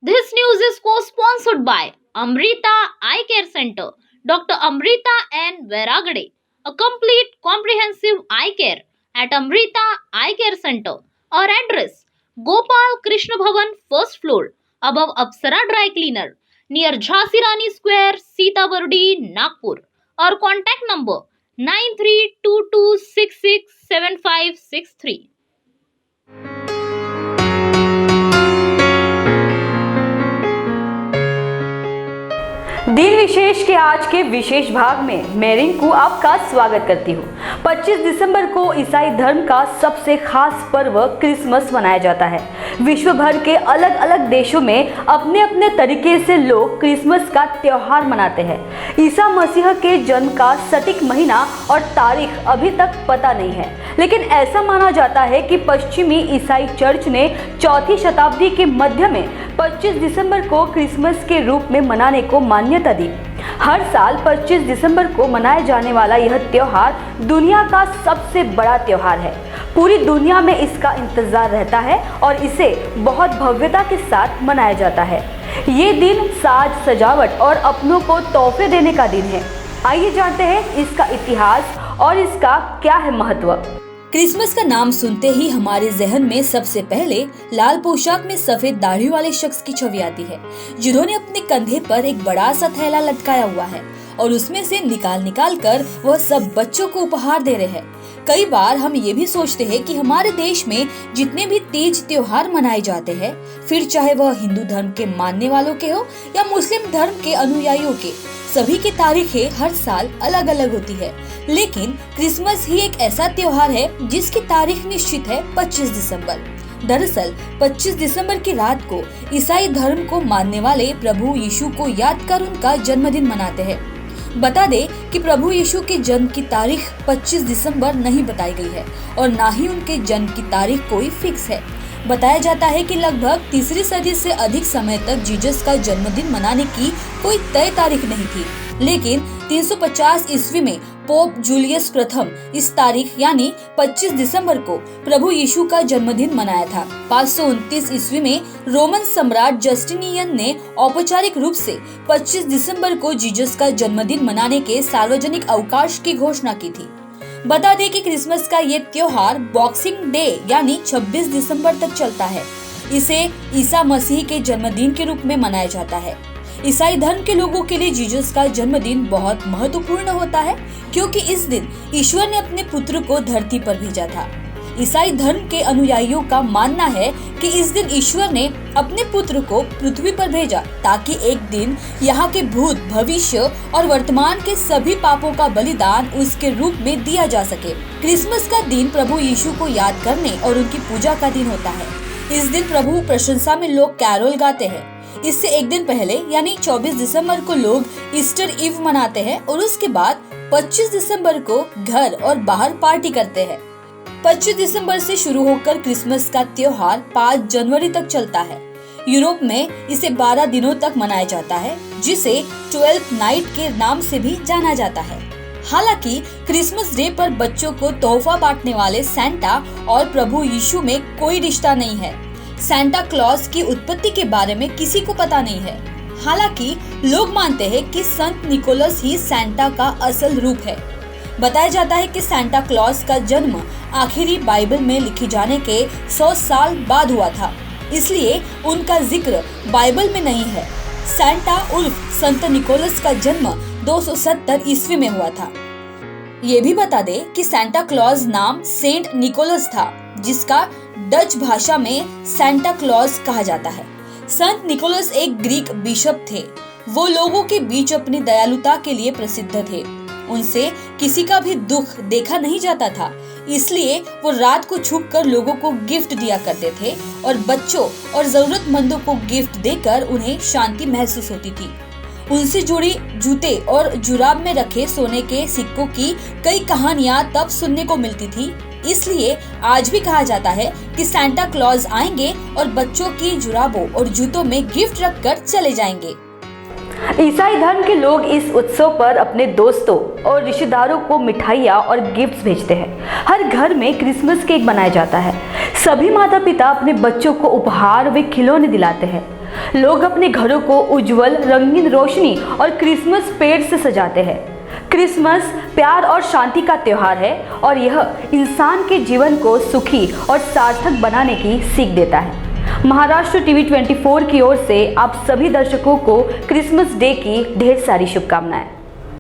This news is co-sponsored by Amrita Eye Care Center, Dr. Amrita N. Veragade, a complete comprehensive eye care at Amrita Eye Care Center. Our address, Gopal Krishna Bhavan, first floor, above Apsara Dry Cleaner, near Jhansi Rani Square, Sitabardi, Nagpur. Our contact number 9322667563. दिन विशेष के आज के विशेष भाग में मैं रिंकू आपका स्वागत करती हूँ। 25 दिसंबर को ईसाई धर्म का सबसे खास पर्व क्रिसमस मनाया जाता है। विश्व भर के अलग अलग देशों में अपने अपने तरीके से लोग क्रिसमस का त्योहार मनाते हैं। ईसा मसीह के जन्म का सटीक महीना और तारीख अभी तक पता नहीं है, लेकिन ऐसा माना जाता है कि पश्चिमी ईसाई चर्च ने 4वीं शताब्दी के मध्य में 25 दिसंबर को क्रिसमस के रूप में मनाने को मान्यता दी। हर साल 25 दिसंबर को मनाया जाने वाला यह त्योहार दुनिया का सबसे बड़ा त्योहार है। पूरी दुनिया में इसका इंतजार रहता है और इसे बहुत भव्यता के साथ मनाया जाता है। ये दिन साज सजावट और अपनों को तोहफे देने का दिन है। आइए जानते हैं इसका इतिहास और इसका क्या है महत्व। क्रिसमस का नाम सुनते ही हमारे जहन में सबसे पहले लाल पोशाक में सफेद दाढ़ी वाले शख्स की छवि आती है, जिन्होंने अपने कंधे पर एक बड़ा सा थैला लटकाया हुआ है और उसमें से निकाल कर वह सब बच्चों को उपहार दे रहे हैं। कई बार हम ये भी सोचते हैं कि हमारे देश में जितने भी तीज त्योहार मनाए जाते हैं, फिर चाहे वह हिंदू धर्म के मानने वालों के हो या मुस्लिम धर्म के अनुयायियों के, सभी की तारीखें हर साल अलग अलग होती है। लेकिन क्रिसमस ही एक ऐसा त्योहार है जिसकी तारीख निश्चित है 25 दिसंबर। दरअसल 25 दिसंबर की रात को ईसाई धर्म को मानने वाले प्रभु यीशु को याद कर उनका जन्मदिन मनाते हैं। बता दे कि प्रभु यीशु के जन्म की तारीख 25 दिसंबर नहीं बताई गई है और ना ही उनके जन्म की तारीख कोई फिक्स है। बताया जाता है कि लगभग 3री सदी से अधिक समय तक जीसस का जन्मदिन मनाने की कोई तय तारीख नहीं थी, लेकिन 350 ईस्वी में पोप जूलियस प्रथम इस तारीख यानी 25 दिसंबर को प्रभु यीशु का जन्मदिन मनाया था। 529 ईस्वी में रोमन सम्राट जस्टिनियन ने औपचारिक रूप से 25 दिसंबर को जीसस का जन्मदिन मनाने के सार्वजनिक अवकाश की घोषणा की थी। बता दें कि क्रिसमस का ये त्योहार बॉक्सिंग डे यानी 26 दिसंबर तक चलता है। इसे ईसा मसीह के जन्मदिन के रूप में मनाया जाता है। ईसाई धर्म के लोगों के लिए जीसस का जन्मदिन बहुत महत्वपूर्ण होता है, क्योंकि इस दिन ईश्वर ने अपने पुत्र को धरती पर भेजा था। ईसाई धर्म के अनुयायियों का मानना है कि इस दिन ईश्वर ने अपने पुत्र को पृथ्वी पर भेजा ताकि एक दिन यहाँ के भूत, भविष्य और वर्तमान के सभी पापों का बलिदान उसके रूप में दिया जा सके। क्रिसमस का दिन प्रभु यीशु को याद करने और उनकी पूजा का दिन होता है। इस दिन प्रभु प्रशंसा में लोग कैरोल गाते हैं। इससे एक दिन पहले यानी 24 दिसंबर को लोग ईस्टर ईव मनाते हैं और उसके बाद 25 दिसंबर को घर और बाहर पार्टी करते हैं। 25 दिसंबर से शुरू होकर क्रिसमस का त्योहार 5 जनवरी तक चलता है। यूरोप में इसे 12 दिनों तक मनाया जाता है, जिसे 12th नाइट के नाम से भी जाना जाता है। हालांकि क्रिसमस डे पर बच्चों को तोहफा बांटने वाले सैंटा और प्रभु यीशु में कोई रिश्ता नहीं है। सैंटा क्लॉज की उत्पत्ति के बारे में किसी को पता नहीं है। हालांकि लोग मानते हैं कि संत निकोलस ही सैंटा का असल रूप है। बताया जाता है कि सैंटा क्लॉज का जन्म आखिरी बाइबल में लिखे जाने के 100 साल बाद हुआ था, इसलिए उनका जिक्र बाइबल में नहीं है। सैंटा उर्फ संत निकोलस का जन्म 270 ईस्वी में हुआ था। ये भी बता दे कि सैंटा क्लॉज नाम सेंट निकोलस था, जिसका डच भाषा में सैंटा क्लॉज कहा जाता है। संत निकोलस एक ग्रीक बिशप थे। वो लोगों के बीच अपनी दयालुता के लिए प्रसिद्ध थे। उनसे किसी का भी दुख देखा नहीं जाता था, इसलिए वो रात को छुपकर लोगों को गिफ्ट दिया करते थे और बच्चों और जरूरतमंदों को गिफ्ट देकर उन्हें शांति महसूस होती थी। उनसे जुड़ी जूते और जुराब में रखे सोने के सिक्कों की कई कहानियां तब सुनने को मिलती थी। इसलिए आज भी कहा जाता है कि सैंटा क्लॉज आएंगे और बच्चों की जुराबों और जूतों में गिफ्ट रखकर चले जाएंगे। ईसाई धर्म के लोग इस उत्सव पर अपने दोस्तों और रिश्तेदारों को मिठाइयाँ और गिफ्ट्स भेजते हैं। हर घर में क्रिसमस केक बनाया जाता है। सभी माता पिता अपने बच्चों को उपहार व खिलौने दिलाते हैं। लोग अपने घरों को उज्जवल रंगीन रोशनी और क्रिसमस पेड़ से सजाते हैं। क्रिसमस प्यार और शांति का त्योहार है और यह इंसान के जीवन को सुखी और सार्थक बनाने की सीख देता है। महाराष्ट्र टीवी 24 की ओर से आप सभी दर्शकों को क्रिसमस डे की ढेर सारी शुभकामनाएं।